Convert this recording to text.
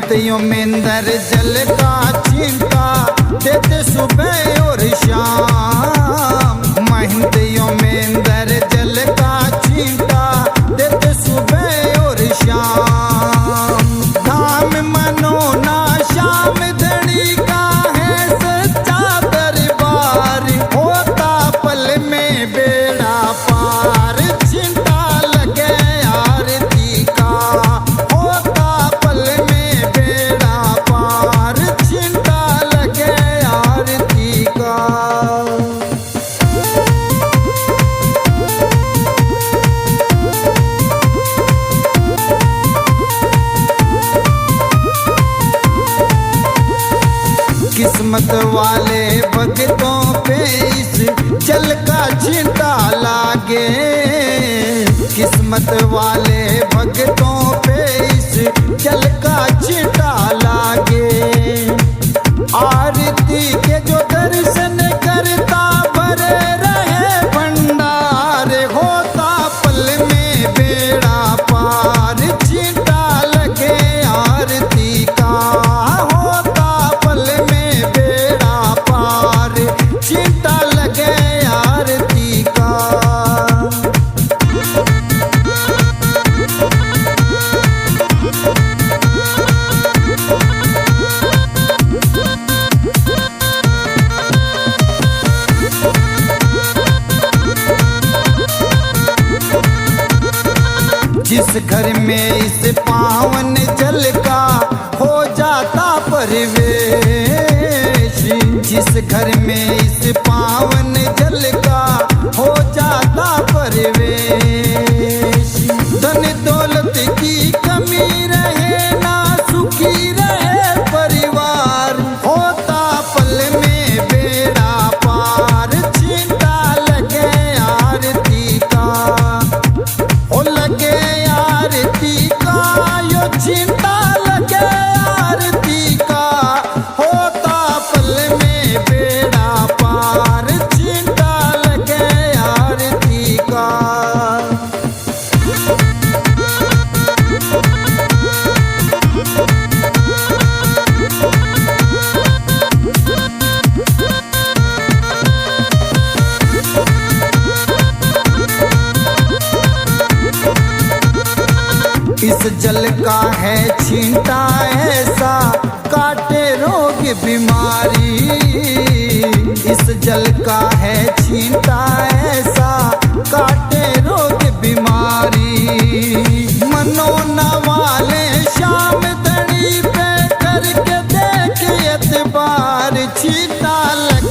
महंतियों में अंदर जल का चिंता देते सुबह और शाम। महंतियों में अंदर जल का चिंता देते सुबह और शाम। धाम मनो ना श्याम धनी का है सच्चा दरबार, होता पल में बेड़ा पार। चिंता लगे आरती का, होता पल में बेड़ा पार। चिंता लगे आरती का। किस्मत वाले भक्तों पे इस जल का छींटा लागे। किस्मत वाले भक्तों पे इस जल का छींटा लागे। आरती के जो दर्शन करता भरे रहे भंडार, होता पल में बेड़ा पार। छींटा लगे आरती का, होता पल में बेड़ा पार। छींटा लगे आरती का। जिस घर में इस पावन जल का हो जाता परिवेश, जिस घर में इस पावन जल का हो जाता परिवेश। धन दौलत की कमी रहे ना सुखी रहे परिवार, होता पल में बेड़ा पार। चिंता लगे आरती का, ओ लगे आरती का। यो चिंता लगे आरती का, होता पल में बेड़ा पार। चिंता लगे आरती का। इस जल का है छींटा ऐसा काटे रोग बीमारी। इस जल का है छींटा ऐसा काटे रोग बीमारी। मनो न वाले श्याम धनी पे करके देख एतबार। छींटा लगे